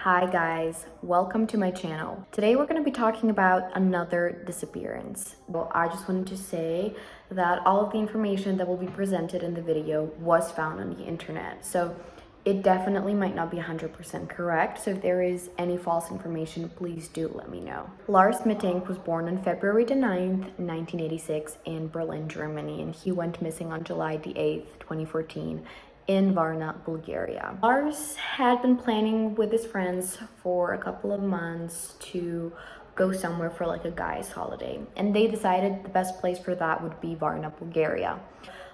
Hi guys, welcome to my channel. Today we're going to be talking about another disappearance. Well, I just wanted to say that all of the information that will be presented in the video was found on the internet. So it definitely might not be 100% correct. So if there is any false information, please do let me know. Lars Mittank was born on February the 9th, 1986 in Berlin, Germany, and he went missing on July the 8th, 2014 in Varna, Bulgaria. Lars had been planning with his friends for a couple of months to go somewhere for like a guy's holiday, and they decided the best place for that would be Varna, Bulgaria.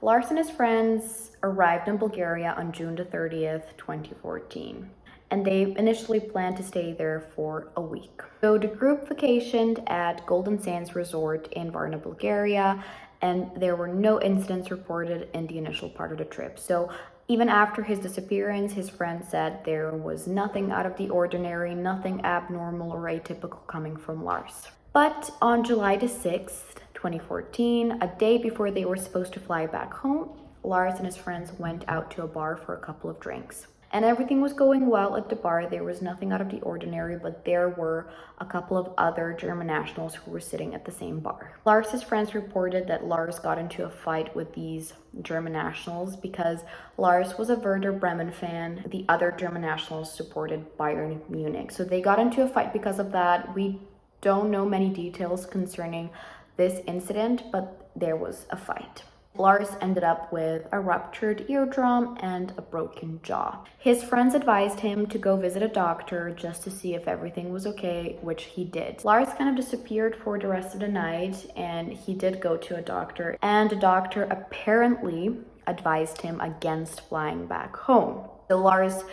Lars and his friends arrived in Bulgaria on June the 30th, 2014. And they initially planned to stay there for a week. So the group vacationed at Golden Sands Resort in Varna, Bulgaria, and there were no incidents reported in the initial part of the trip. So even after his disappearance, his friends said there was nothing out of the ordinary, nothing abnormal or atypical coming from Lars. But on July the 6th, 2014, a day before they were supposed to fly back home, Lars and his friends went out to a bar for a couple of drinks. And everything was going well at the bar. There was nothing out of the ordinary, but there were a couple of other German nationals who were sitting at the same bar. Lars's friends reported that Lars got into a fight with these German nationals because Lars was a Werder Bremen fan. The other German nationals supported Bayern Munich. So they got into a fight because of that. We don't know many details concerning this incident, but there was a fight. Lars ended up with a ruptured eardrum and a broken jaw. His friends advised him to go visit a doctor just to see if everything was okay, which he did. Lars kind of disappeared for the rest of the night, and he did go to a doctor, and the doctor apparently advised him against flying back home. So Lars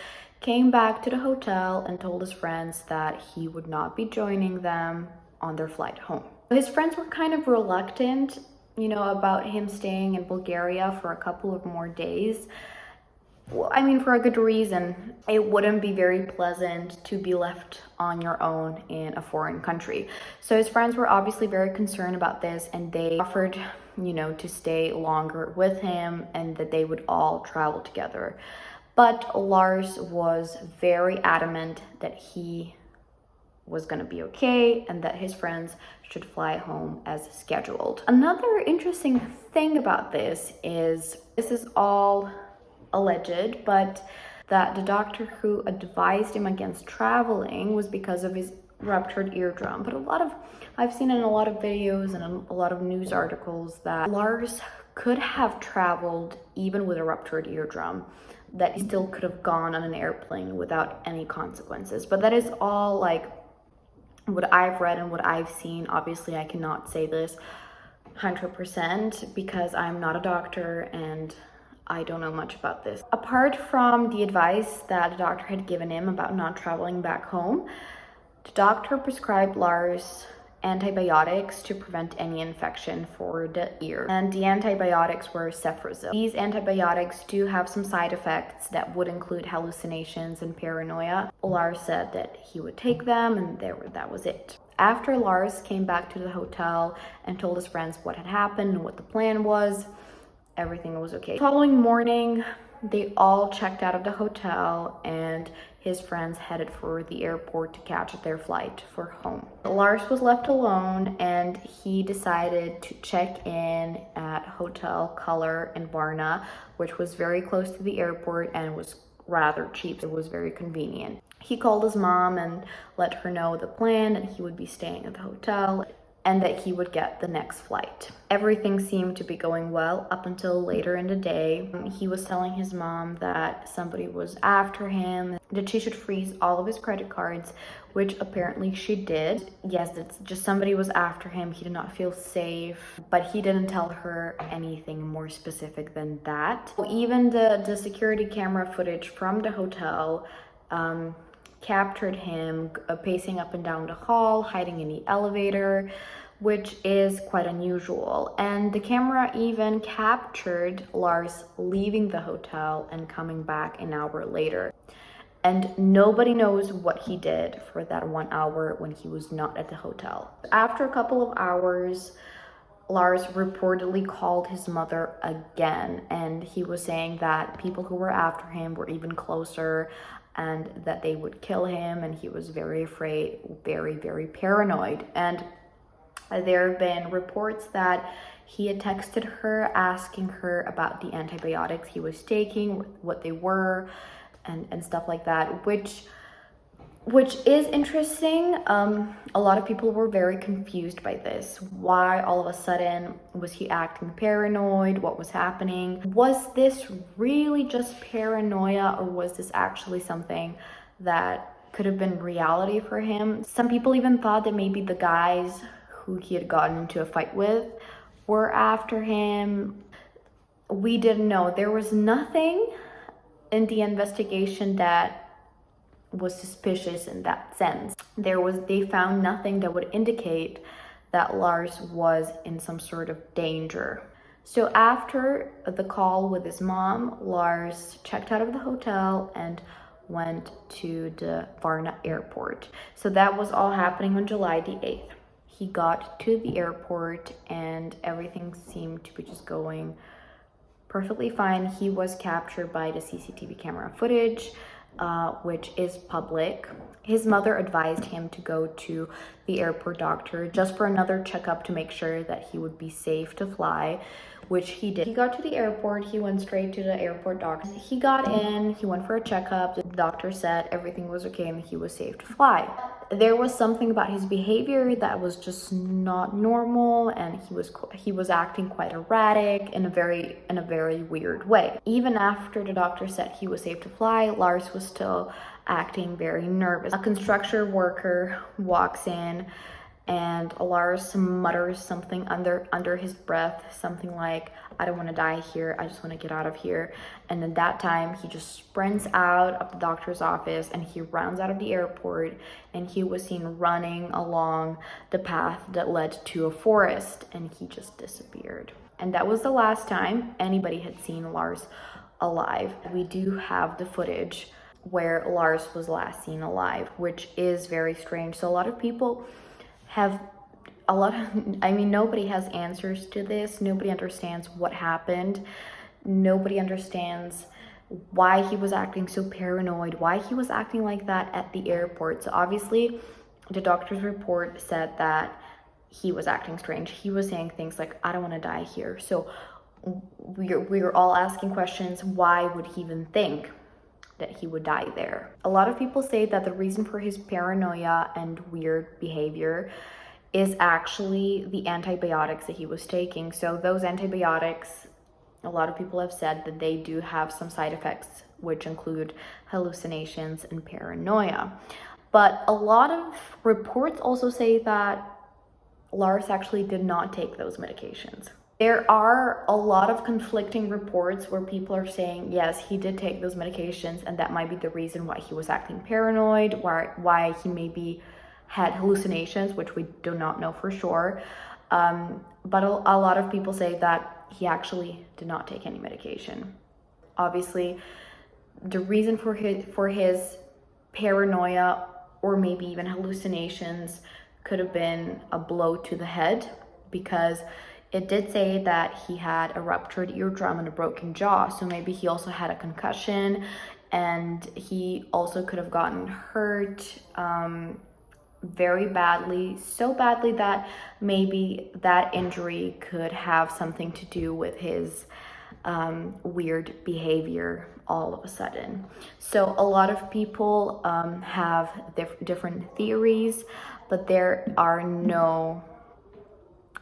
came back to the hotel and told his friends that he would not be joining them on their flight home. His friends were kind of reluctant, about him staying in Bulgaria for a couple of more days. Well, I mean, for a good reason. It wouldn't be very pleasant to be left on your own in a foreign country. So his friends were obviously very concerned about this, and they offered, to stay longer with him and that they would all travel together. But Lars was very adamant that he was going to be okay and that his friends should fly home as scheduled. Another interesting thing about this is all alleged, but that the doctor who advised him against traveling was because of his ruptured eardrum. But I've seen in a lot of videos and a lot of news articles that Lars could have traveled even with a ruptured eardrum, that he still could have gone on an airplane without any consequences. But that is all like what I've read and what I've seen. Obviously, I cannot say this 100% because I'm not a doctor and I don't know much about this. Apart from the advice that the doctor had given him about not traveling back home, the doctor prescribed Lars antibiotics to prevent any infection for the ear, and the antibiotics were Cefrizil. These antibiotics do have some side effects that would include hallucinations and paranoia. Lars said that he would take them, and that was it. After Lars came back to the hotel and told his friends what had happened and what the plan was, everything was okay. The following morning, they all checked out of the hotel, and his friends headed for the airport to catch their flight for home. Lars was left alone, and he decided to check in at Hotel Color in Varna, which was very close to the airport and was rather cheap. It was very convenient. He called his mom and let her know the plan, that he would be staying at the hotel and that he would get the next flight. Everything seemed to be going well up until later in the day. He was telling his mom that somebody was after him, that she should freeze all of his credit cards, which apparently she did. Yes, it's just somebody was after him. He did not feel safe, but he didn't tell her anything more specific than that. Even the security camera footage from the hotel captured him pacing up and down the hall, hiding in the elevator, which is quite unusual. And the camera even captured Lars leaving the hotel and coming back an hour later. And nobody knows what he did for that 1 hour when he was not at the hotel. After a couple of hours, Lars reportedly called his mother again, and he was saying that people who were after him were even closer. and that they would kill him, and he was very afraid, very, very paranoid. And there have been reports that he had texted her asking her about the antibiotics he was taking, what they were, and stuff like that, which is interesting. A lot of people were very confused by this. Why all of a sudden was he acting paranoid? What was happening? Was this really just paranoia, or was this actually something that could have been reality for him? Some people even thought that maybe the guys who he had gotten into a fight with were after him. We didn't know. There was nothing in the investigation that was suspicious in that sense. They found nothing that would indicate that Lars was in some sort of danger. So after the call with his mom, Lars checked out of the hotel and went to the Varna airport. So that was all happening on July the 8th. He got to the airport and everything seemed to be just going perfectly fine. He was captured by the CCTV camera footage, which is public. His mother advised him to go to the airport doctor just for another checkup to make sure that he would be safe to fly, which he did. He got to the airport, he went straight to the airport doctor. He got in, he went for a checkup. The doctor said everything was okay and he was safe to fly. There was something about his behavior that was just not normal, and he was acting quite erratic in a very weird way. Even after the doctor said he was safe to fly, Lars was still acting very nervous. A construction worker walks in and Lars mutters something under his breath, something like, "I don't want to die here, I just want to get out of here." And at that time he just sprints out of the doctor's office and he runs out of the airport, and he was seen running along the path that led to a forest, and he just disappeared. And that was the last time anybody had seen Lars alive. We do have the footage where Lars was last seen alive, which is very strange. So a lot of people have nobody has answers to this. Nobody understands what happened. Nobody understands why he was acting so paranoid, why he was acting like that at the airport. So obviously the doctor's report said that he was acting strange. He was saying things like, "I don't want to die here." So we're all asking questions. Why would he even think that he would die there? A lot of people say that the reason for his paranoia and weird behavior is actually the antibiotics that he was taking. So those antibiotics, a lot of people have said that they do have some side effects, which include hallucinations and paranoia. But a lot of reports also say that Lars actually did not take those medications. There are a lot of conflicting reports where people are saying, yes, he did take those medications, and that might be the reason why he was acting paranoid, why he maybe had hallucinations, which we do not know for sure. But a lot of people say that he actually did not take any medication. Obviously, the reason for his paranoia, or maybe even hallucinations, could have been a blow to the head, because it did say that he had a ruptured eardrum and a broken jaw. So maybe he also had a concussion, and he also could have gotten hurt very badly, so badly that maybe that injury could have something to do with his weird behavior all of a sudden. So a lot of people have different theories, but there are no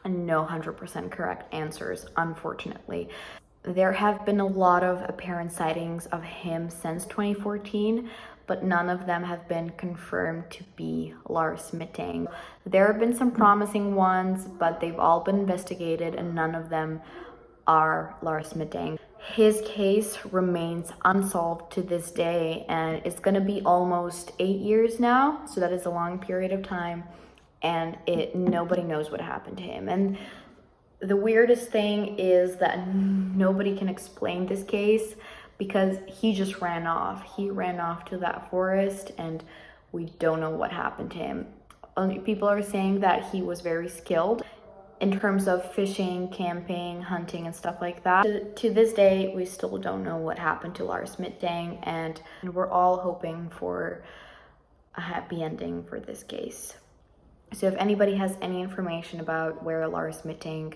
100% correct answers, unfortunately. There have been a lot of apparent sightings of him since 2014, but none of them have been confirmed to be Lars Mittank. There have been some promising ones, but they've all been investigated and none of them are Lars Mittank. His case remains unsolved to this day, and it's gonna be almost 8 years now, so that is a long period of time, and nobody knows what happened to him. And the weirdest thing is that nobody can explain this case, because he just ran off. He ran off to that forest, and we don't know what happened to him. People are saying that he was very skilled in terms of fishing, camping, hunting, and stuff like that. To this day, we still don't know what happened to Lars Mittank, and we're all hoping for a happy ending for this case. So if anybody has any information about where Lars Mittank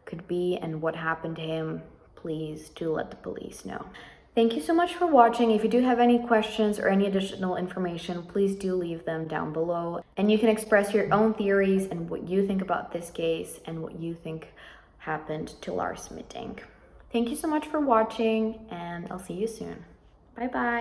could be and what happened to him, please do let the police know. Thank you so much for watching. If you do have any questions or any additional information, please do leave them down below. And you can express your own theories and what you think about this case and what you think happened to Lars Mittank. Thank you so much for watching, and I'll see you soon. Bye bye.